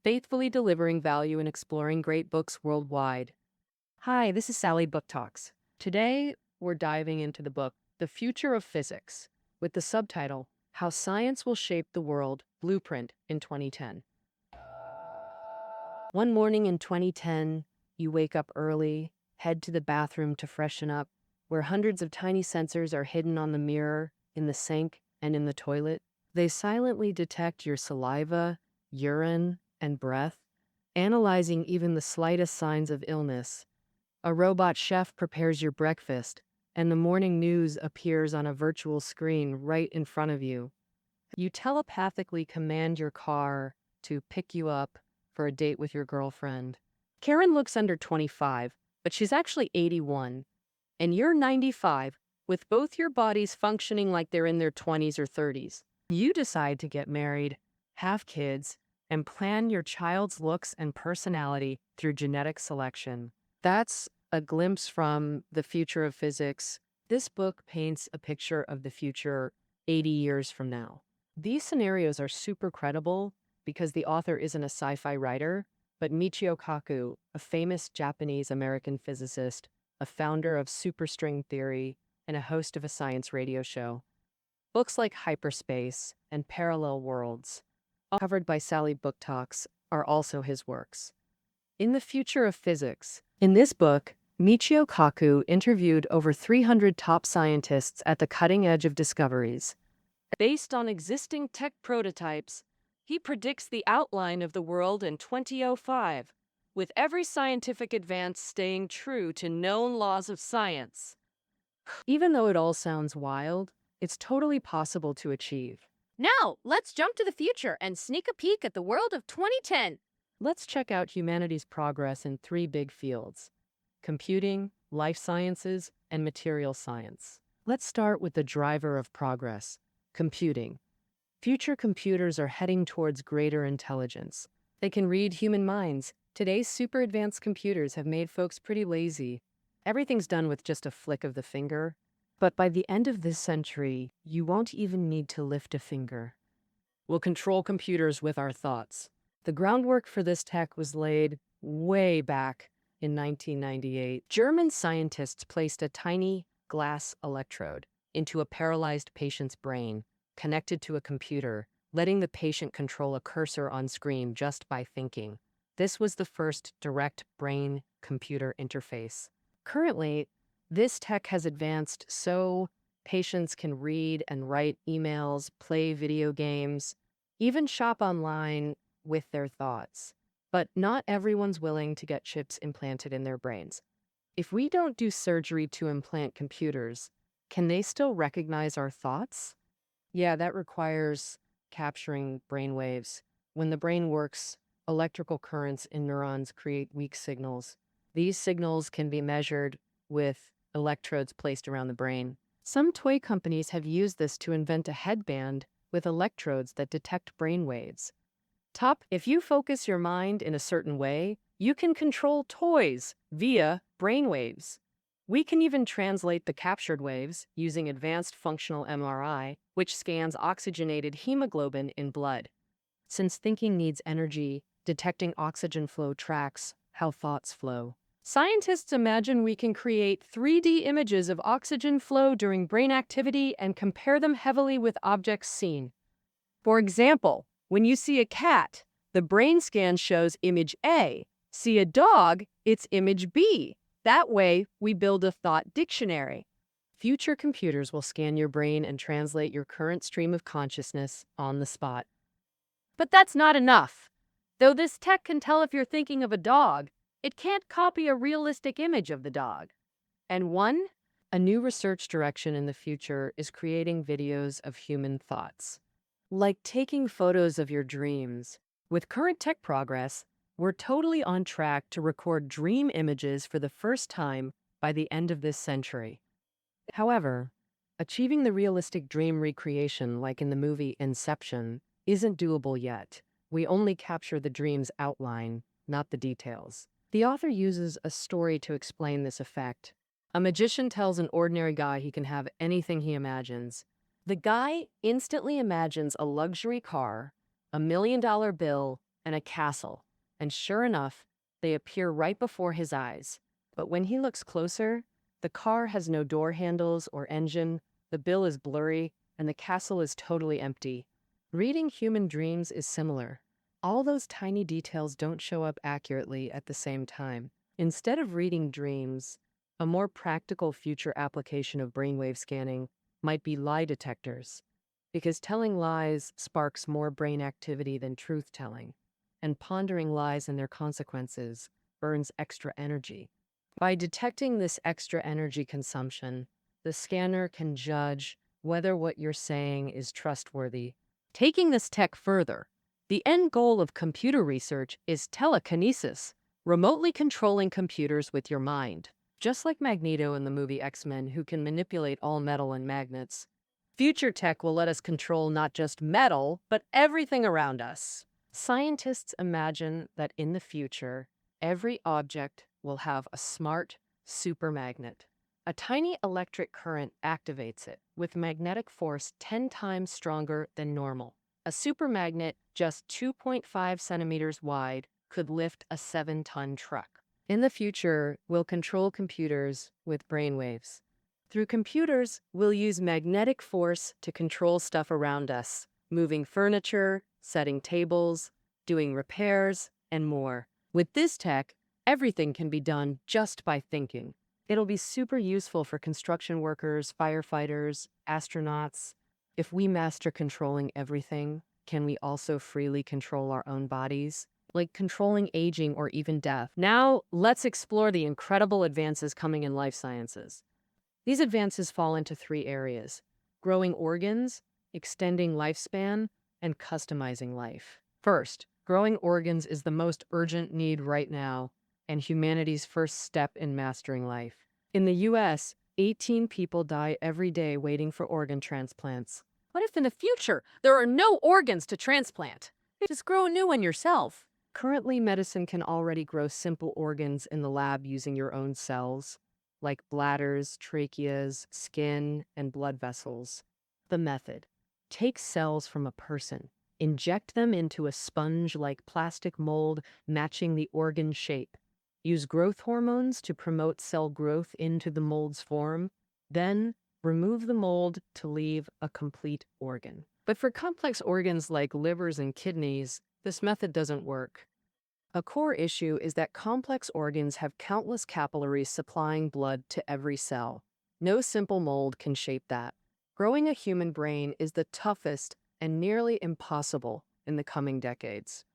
faithfully delivering value and exploring great books worldwide. Hi, this is Sally Book Talks. Today, we're diving into the book, The Future of Physics, with the subtitle, How Science Will Shape the World, Blueprint in 2010. One morning in 2010, you wake up early, head to the bathroom to freshen up, where hundreds of tiny sensors are hidden on the mirror, in the sink, and in the toilet. They silently detect your saliva, urine, and breath, analyzing even the slightest signs of illness. A robot chef prepares your breakfast, and the morning news appears on a virtual screen right in front of you. You telepathically command your car to pick you up for a date with your girlfriend. Karen looks under 25, but she's actually 81, and you're 95, with both your bodies functioning like they're in their 20s or 30s. You decide to get married, have kids, and plan your child's looks and personality through genetic selection. That's a glimpse from The Future of Physics. This book paints a picture of the future 80 years from now. These scenarios are super credible because the author isn't a sci-fi writer, but Michio Kaku, a famous Japanese-American physicist, a founder of superstring theory, and a host of a science radio show. Books like Hyperspace and Parallel Worlds, covered by Sally Book Talks, are also his works. In The Future of Physics, in this book, Michio Kaku interviewed over 300 top scientists at the cutting edge of discoveries. Based on existing tech prototypes, he predicts the outline of the world in 2005, with every scientific advance staying true to known laws of science. Even though it all sounds wild, it's totally possible to achieve. Now, let's jump to the future and sneak a peek at the world of 2010. Let's check out humanity's progress in three big fields: computing, life sciences, and material science. Let's start with the driver of progress: computing. Future computers are heading towards greater intelligence. They can read human minds. Today's super advanced computers have made folks pretty lazy. Everything's done with just a flick of the finger. But by the end of this century, you won't even need to lift a finger. We'll control computers with our thoughts. The groundwork for this tech was laid way back in 1998. German scientists placed a tiny glass electrode into a paralyzed patient's brain, connected to a computer, letting the patient control a cursor on screen just by thinking. This was the first direct brain-computer interface. Currently, this tech has advanced so patients can read and write emails, play video games, even shop online with their thoughts. But not everyone's willing to get chips implanted in their brains. If we don't do surgery to implant computers, can they still recognize our thoughts? Yeah, that requires capturing brain waves. When the brain works, electrical currents in neurons create weak signals. These signals can be measured with electrodes placed around the brain. Some toy companies have used this to invent a headband with electrodes that detect brain waves. If you focus your mind in a certain way, you can control toys via brainwaves. We can even translate the captured waves using advanced functional MRI, which scans oxygenated hemoglobin in blood. Since thinking needs energy, detecting oxygen flow tracks how thoughts flow. Scientists imagine we can create 3D images of oxygen flow during brain activity and compare them heavily with objects seen. For example, when you see a cat, the brain scan shows image A. See a dog, it's image B. That way, we build a thought dictionary. Future computers will scan your brain and translate your current stream of consciousness on the spot. But that's not enough. Though this tech can tell if you're thinking of a dog, it can't copy a realistic image of the dog. And a new research direction in the future is creating videos of human thoughts. Like taking photos of your dreams. With current tech progress, we're totally on track to record dream images for the first time by the end of this century. However, achieving the realistic dream recreation like in the movie Inception isn't doable yet. We only capture the dream's outline, not the details. The author uses a story to explain this effect. A magician tells an ordinary guy he can have anything he imagines. The guy instantly imagines a luxury car, $1 million bill, and a castle. And sure enough, they appear right before his eyes. But when he looks closer, the car has no door handles or engine, the bill is blurry, and the castle is totally empty. Reading human dreams is similar. All those tiny details don't show up accurately at the same time. Instead of reading dreams, a more practical future application of brainwave scanning might be lie detectors, because telling lies sparks more brain activity than truth-telling, and pondering lies and their consequences burns extra energy. By detecting this extra energy consumption, the scanner can judge whether what you're saying is trustworthy. Taking this tech further, the end goal of computer research is telekinesis, remotely controlling computers with your mind. Just like Magneto in the movie X-Men, who can manipulate all metal and magnets, future tech will let us control not just metal, but everything around us. Scientists imagine that in the future, every object will have a smart supermagnet. A tiny electric current activates it, with magnetic force 10 times stronger than normal. A supermagnet just 2.5 centimeters wide could lift a 7-ton truck. In the future, we'll control computers with brainwaves. Through computers, we'll use magnetic force to control stuff around us, moving furniture, setting tables, doing repairs, and more. With this tech, everything can be done just by thinking. It'll be super useful for construction workers, firefighters, astronauts. If we master controlling everything, can we also freely control our own bodies? Like controlling aging or even death. Now, let's explore the incredible advances coming in life sciences. These advances fall into 3 areas: growing organs, extending lifespan, and customizing life. First, growing organs is the most urgent need right now, and humanity's first step in mastering life. In the US, 18 people die every day waiting for organ transplants. What if in the future there are no organs to transplant? Just grow a new one yourself. Currently, medicine can already grow simple organs in the lab using your own cells, like bladders, tracheas, skin, and blood vessels. The method: take cells from a person, inject them into a sponge-like plastic mold matching the organ shape. Use growth hormones to promote cell growth into the mold's form, then remove the mold to leave a complete organ. But for complex organs like livers and kidneys, this method doesn't work. A core issue is that complex organs have countless capillaries supplying blood to every cell. No simple mold can shape that. Growing a human brain is the toughest and nearly impossible in the coming decades.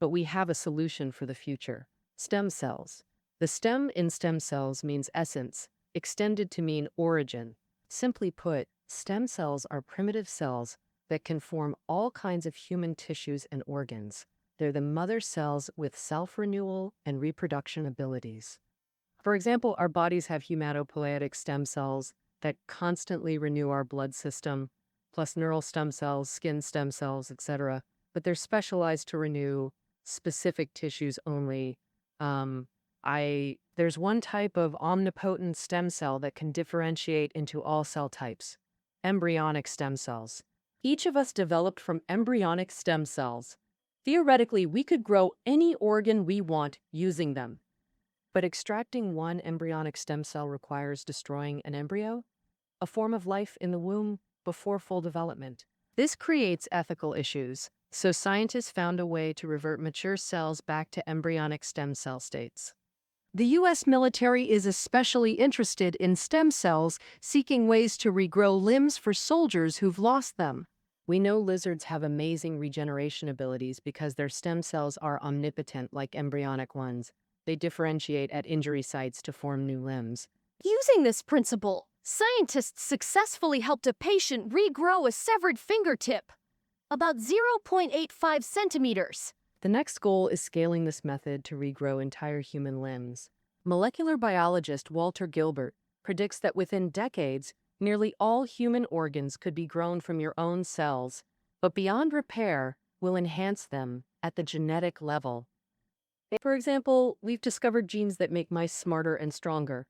But we have a solution for the future: stem cells. The stem in stem cells means essence, extended to mean origin. Simply put, stem cells are primitive cells that can form all kinds of human tissues and organs. They're the mother cells with self-renewal and reproduction abilities. For example, our bodies have hematopoietic stem cells that constantly renew our blood system, plus neural stem cells, skin stem cells, etc. But they're specialized to renew specific tissues only. There's one type of omnipotent stem cell that can differentiate into all cell types: embryonic stem cells. Each of us developed from embryonic stem cells. Theoretically, we could grow any organ we want using them. But extracting one embryonic stem cell requires destroying an embryo, a form of life in the womb before full development. This creates ethical issues, so scientists found a way to revert mature cells back to embryonic stem cell states. The U.S. military is especially interested in stem cells, seeking ways to regrow limbs for soldiers who've lost them. We know lizards have amazing regeneration abilities because their stem cells are omnipotent like embryonic ones. They differentiate at injury sites to form new limbs. Using this principle, scientists successfully helped a patient regrow a severed fingertip, about 0.85 centimeters. The next goal is scaling this method to regrow entire human limbs. Molecular biologist Walter Gilbert predicts that within decades, nearly all human organs could be grown from your own cells, but beyond repair, we'll enhance them at the genetic level. For example, we've discovered genes that make mice smarter and stronger.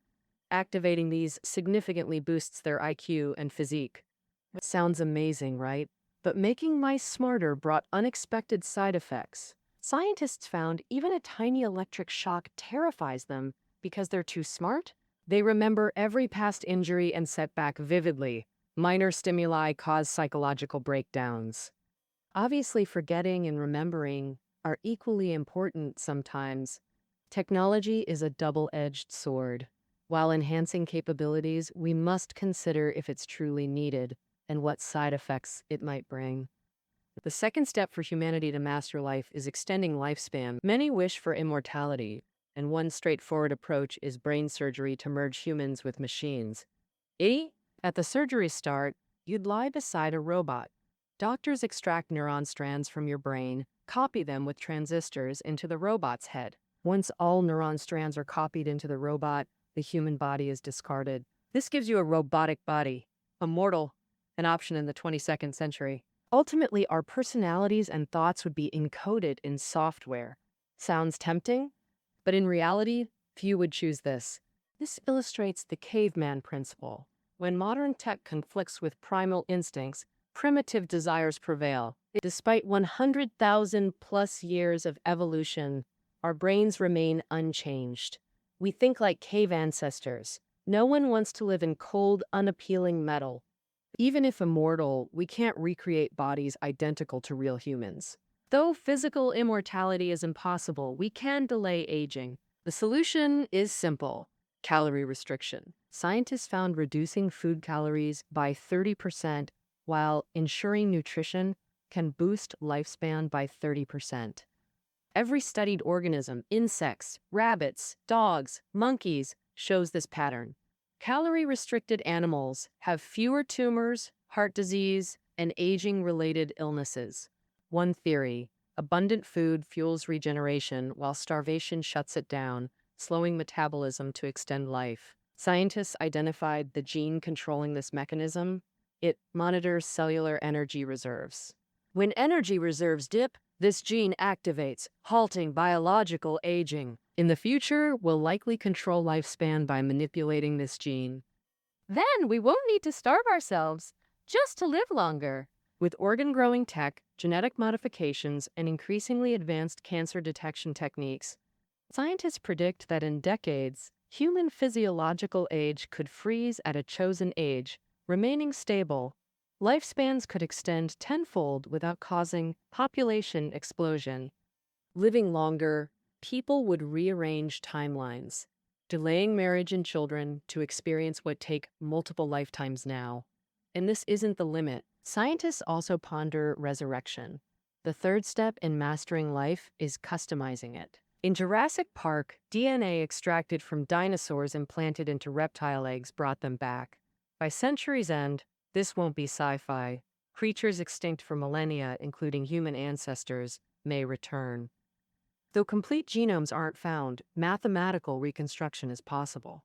Activating these significantly boosts their IQ and physique. Sounds amazing, right? But making mice smarter brought unexpected side effects. Scientists found even a tiny electric shock terrifies them because they're too smart. They remember every past injury and setback vividly. Minor stimuli cause psychological breakdowns. Obviously, forgetting and remembering are equally important sometimes. Technology is a double-edged sword. While enhancing capabilities, we must consider if it's truly needed and what side effects it might bring. The second step for humanity to master life is extending lifespan. Many wish for immortality, and one straightforward approach is brain surgery to merge humans with machines. At the surgery start, you'd lie beside a robot. Doctors extract neuron strands from your brain, copy them with transistors into the robot's head. Once all neuron strands are copied into the robot, the human body is discarded. This gives you a robotic body, immortal, an option in the 22nd century. Ultimately, our personalities and thoughts would be encoded in software. Sounds tempting? But in reality, few would choose this. This illustrates the caveman principle. When modern tech conflicts with primal instincts, primitive desires prevail. Despite 100,000 plus years of evolution, our brains remain unchanged. We think like cave ancestors. No one wants to live in cold, unappealing metal. Even if immortal, we can't recreate bodies identical to real humans. Though physical immortality is impossible, we can delay aging. The solution is simple: calorie restriction. Scientists found reducing food calories by 30% while ensuring nutrition can boost lifespan by 30%. Every studied organism, insects, rabbits, dogs, monkeys, shows this pattern. Calorie-restricted animals have fewer tumors, heart disease, and aging-related illnesses. One theory: abundant food fuels regeneration while starvation shuts it down, slowing metabolism to extend life. Scientists identified the gene controlling this mechanism. It monitors cellular energy reserves. When energy reserves dip, this gene activates, halting biological aging. In the future, we'll likely control lifespan by manipulating this gene. Then we won't need to starve ourselves, just to live longer. With organ-growing tech, genetic modifications, and increasingly advanced cancer detection techniques, scientists predict that in decades, human physiological age could freeze at a chosen age, remaining stable. Lifespans could extend tenfold without causing population explosion. Living longer, people would rearrange timelines, delaying marriage and children to experience what take multiple lifetimes now. And this isn't the limit. Scientists also ponder resurrection. The third step in mastering life is customizing it. In Jurassic Park, DNA extracted from dinosaurs implanted into reptile eggs brought them back. By century's end, this won't be sci-fi. Creatures extinct for millennia, including human ancestors, may return. Though complete genomes aren't found, mathematical reconstruction is possible.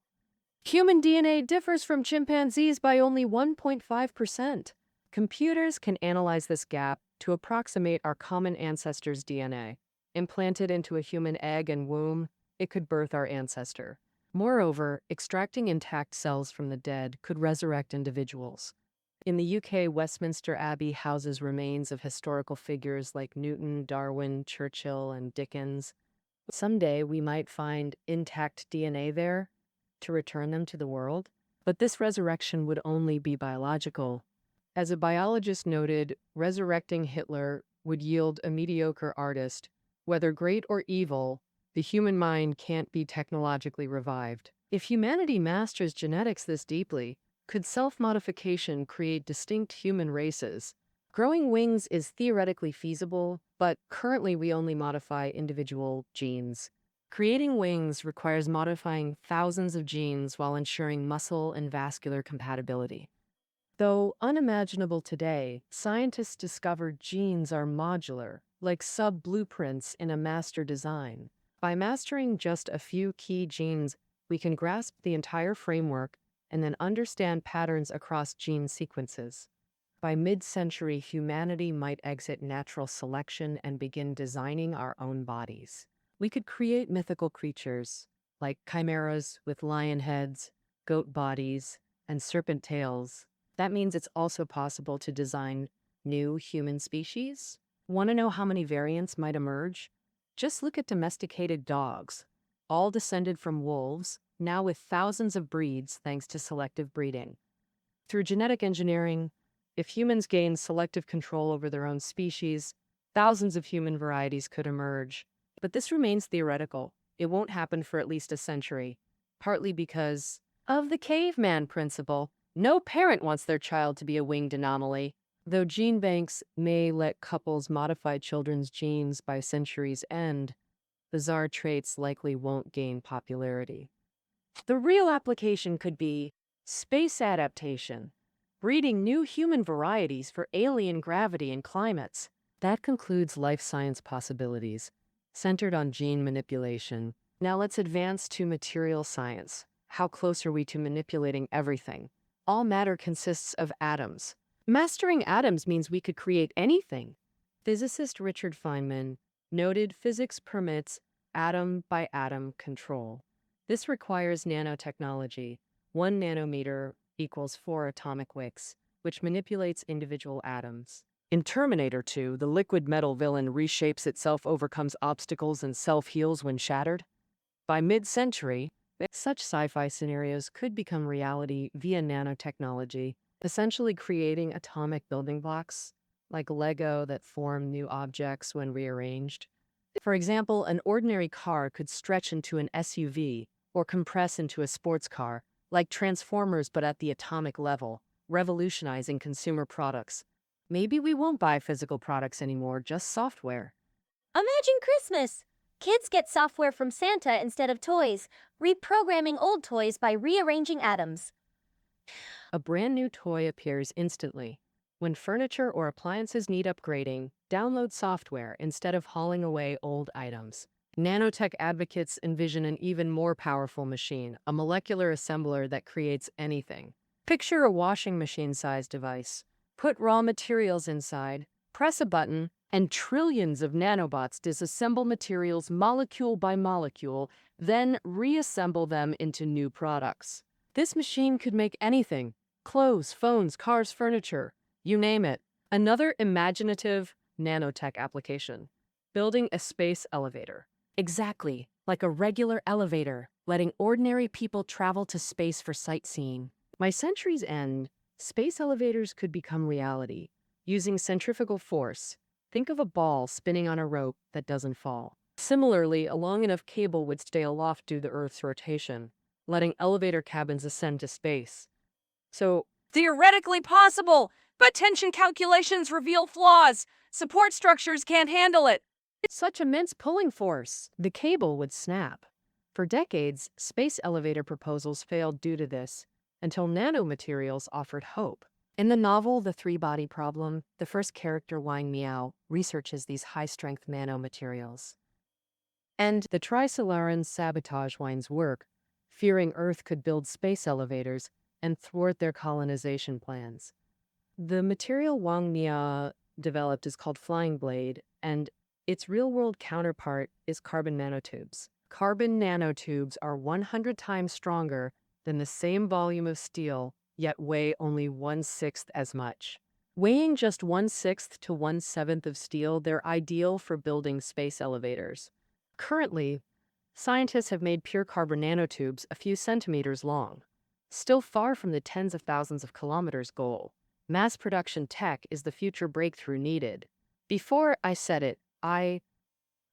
Human DNA differs from chimpanzees by only 1.5%. Computers can analyze this gap to approximate our common ancestors' DNA. Implanted into a human egg and womb, it could birth our ancestor. Moreover, extracting intact cells from the dead could resurrect individuals. In the UK, Westminster Abbey houses remains of historical figures like Newton, Darwin, Churchill, and Dickens. Someday we might find intact DNA there to return them to the world, but this resurrection would only be biological. As a biologist noted, resurrecting Hitler would yield a mediocre artist. Whether great or evil, the human mind can't be technologically revived. If humanity masters genetics this deeply, could self-modification create distinct human races? Growing wings is theoretically feasible, but currently we only modify individual genes. Creating wings requires modifying thousands of genes while ensuring muscle and vascular compatibility. Though unimaginable today, scientists discovered genes are modular, like sub-blueprints in a master design. By mastering just a few key genes, we can grasp the entire framework and then understand patterns across gene sequences. By mid-century, humanity might exit natural selection and begin designing our own bodies. We could create mythical creatures, like chimeras with lion heads, goat bodies, and serpent tails. That means it's also possible to design new human species. Want to know how many variants might emerge? Just look at domesticated dogs, all descended from wolves, now with thousands of breeds thanks to selective breeding. Through genetic engineering, if humans gain selective control over their own species, thousands of human varieties could emerge. But this remains theoretical. It won't happen for at least a century, partly because of the caveman principle. No parent wants their child to be a winged anomaly. Though gene banks may let couples modify children's genes by century's end, bizarre traits likely won't gain popularity. The real application could be space adaptation, breeding new human varieties for alien gravity and climates. That concludes life science possibilities, centered on gene manipulation. Now let's advance to material science. How close are we to manipulating everything? All matter consists of atoms. Mastering atoms means we could create anything. Physicist Richard Feynman noted physics permits atom-by-atom control. This requires nanotechnology. 1 nanometer equals 4 atomic wicks, which manipulates individual atoms. In Terminator 2, the liquid metal villain reshapes itself, overcomes obstacles, and self-heals when shattered. By mid-century, such sci-fi scenarios could become reality via nanotechnology, essentially creating atomic building blocks, like Lego, that form new objects when rearranged. For example, an ordinary car could stretch into an SUV or compress into a sports car, like Transformers but at the atomic level, revolutionizing consumer products. Maybe we won't buy physical products anymore, just software. Imagine Christmas! Kids get software from Santa instead of toys, reprogramming old toys by rearranging atoms. A brand new toy appears instantly. When furniture or appliances need upgrading, download software instead of hauling away old items. Nanotech advocates envision an even more powerful machine, a molecular assembler that creates anything. Picture a washing machine-sized device. Put raw materials inside, press a button, and trillions of nanobots disassemble materials molecule by molecule, then reassemble them into new products. This machine could make anything: clothes, phones, cars, furniture, you name it. Another imaginative nanotech application: building a space elevator. Exactly, like a regular elevator, letting ordinary people travel to space for sightseeing. By century's end, space elevators could become reality. Using centrifugal force, think of a ball spinning on a rope that doesn't fall. Similarly, a long enough cable would stay aloft due to Earth's rotation, letting elevator cabins ascend to space. So, Theoretically possible, but tension calculations reveal flaws. Support structures can't handle it. such immense pulling force, the cable would snap. For decades, space elevator proposals failed due to this, until nanomaterials offered hope. In the novel The Three-Body Problem, the first character, Wang Miao, researches these high-strength nanomaterials. And the Trisolarans sabotage Wang's work, fearing Earth could build space elevators and thwart their colonization plans. The material Wang Miao developed is called Flying Blade, and its real-world counterpart is carbon nanotubes. Carbon nanotubes are 100 times stronger than the same volume of steel, yet weigh only 1/6 as much. Weighing just 1/6 to 1/7 of steel, they're ideal for building space elevators. Currently, scientists have made pure carbon nanotubes a few centimeters long, still far from the tens of thousands of kilometers goal. Mass production tech is the future breakthrough needed. Before I said it, by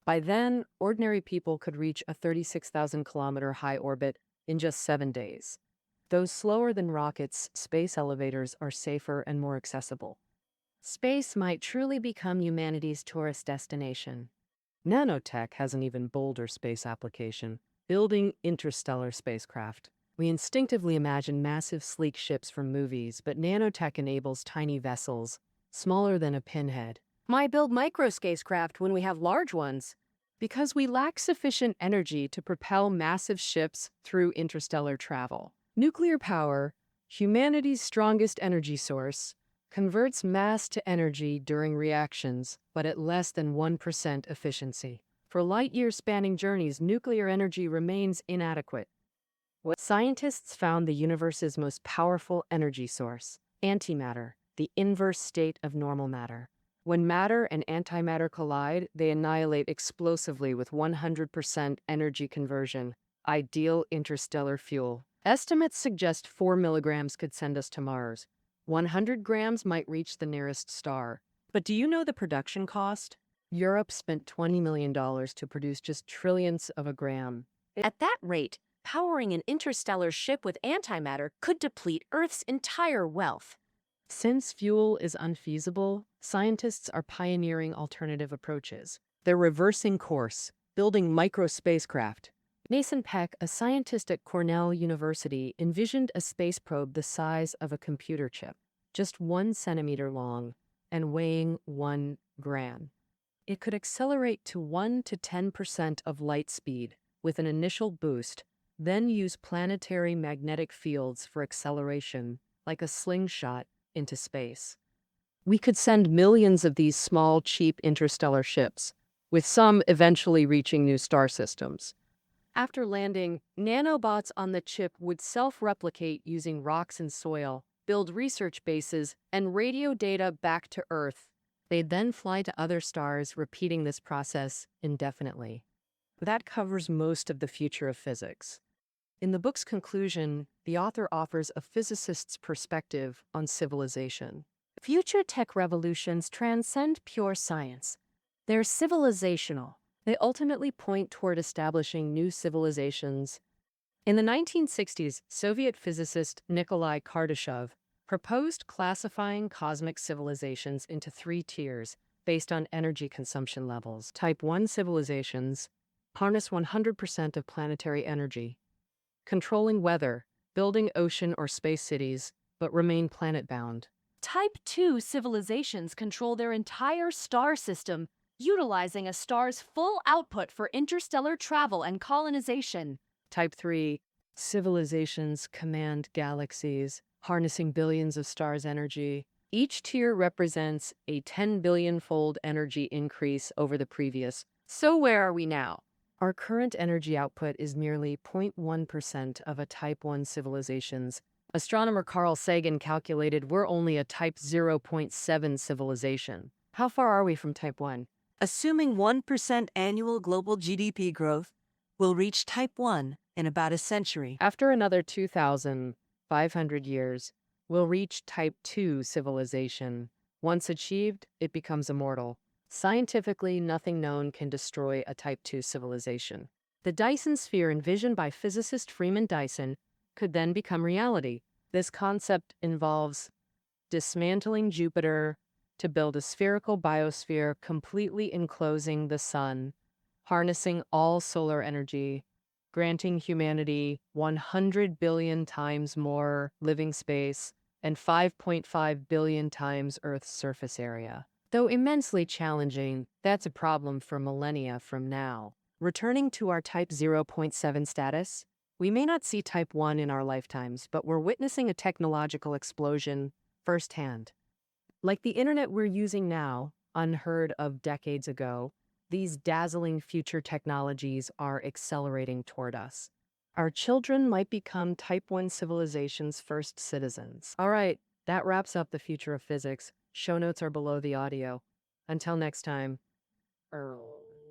then, ordinary people could reach a 36,000 kilometer high orbit in just 7 days. Though slower than rockets, space elevators are safer and more accessible. Space might truly become humanity's tourist destination. Nanotech has an even bolder space application: building interstellar spacecraft. We instinctively imagine massive, sleek ships from movies, but nanotech enables tiny vessels, smaller than a pinhead. Why build micro spacecraft when we have large ones? Because we lack sufficient energy to propel massive ships through interstellar travel. Nuclear power, humanity's strongest energy source, converts mass to energy during reactions, but at less than 1% efficiency. For light-year spanning journeys, nuclear energy remains inadequate. Scientists found the universe's most powerful energy source: antimatter, the inverse state of normal matter. When matter and antimatter collide, they annihilate explosively with 100% energy conversion. Ideal interstellar fuel. Estimates suggest 4 milligrams could send us to Mars. 100 grams might reach the nearest star. But do you know the production cost? Europe spent $20 million to produce just trillionths of a gram. At that rate, powering an interstellar ship with antimatter could deplete Earth's entire wealth. Since fuel is unfeasible, scientists are pioneering alternative approaches. They're reversing course, building micro spacecraft. Mason Peck, a scientist at Cornell University, envisioned a space probe the size of a computer chip, just 1 centimeter long and weighing 1 gram. It could accelerate to 1 to 10% of light speed with an initial boost, then use planetary magnetic fields for acceleration, like a slingshot, into space. We could send millions of these small, cheap interstellar ships, with some eventually reaching new star systems. After landing, nanobots on the chip would self-replicate using rocks and soil, build research bases, and radio data back to Earth. They'd then fly to other stars, repeating this process indefinitely. That covers most of the future of physics. In the book's conclusion, the author offers a physicist's perspective on civilization. Future tech revolutions transcend pure science. They're civilizational. They ultimately point toward establishing new civilizations. In the 1960s, Soviet physicist Nikolai Kardashev proposed classifying cosmic civilizations into 3 tiers based on energy consumption levels. Type 1 civilizations harness 100% of planetary energy, controlling weather, building ocean or space cities, but remain planet-bound. Type 2 civilizations control their entire star system, utilizing a star's full output for interstellar travel and colonization. Type 3 civilizations command galaxies, harnessing billions of stars' energy. Each tier represents a 10 billion-fold energy increase over the previous. So where are we now? Our current energy output is merely 0.1% of a Type 1 civilization's. Astronomer Carl Sagan calculated we're only a Type 0.7 civilization. How far are we from Type 1? Assuming 1% annual global GDP growth, we'll reach Type 1 in about a century. After another 2,500 years, we'll reach Type 2 civilization. Once achieved, it becomes immortal. Scientifically, nothing known can destroy a Type 2 civilization. The Dyson sphere envisioned by physicist Freeman Dyson could then become reality. This concept involves dismantling Jupiter to build a spherical biosphere completely enclosing the sun, harnessing all solar energy, granting humanity 100 billion times more living space and 5.5 billion times Earth's surface area. Though immensely challenging, that's a problem for millennia from now. Returning to our Type 0.7 status, we may not see Type 1 in our lifetimes, but we're witnessing a technological explosion firsthand. Like the internet we're using now, unheard of decades ago, these dazzling future technologies are accelerating toward us. Our children might become Type 1 civilization's first citizens. All right, that wraps up the future of physics. Show notes are below the audio. Until next time.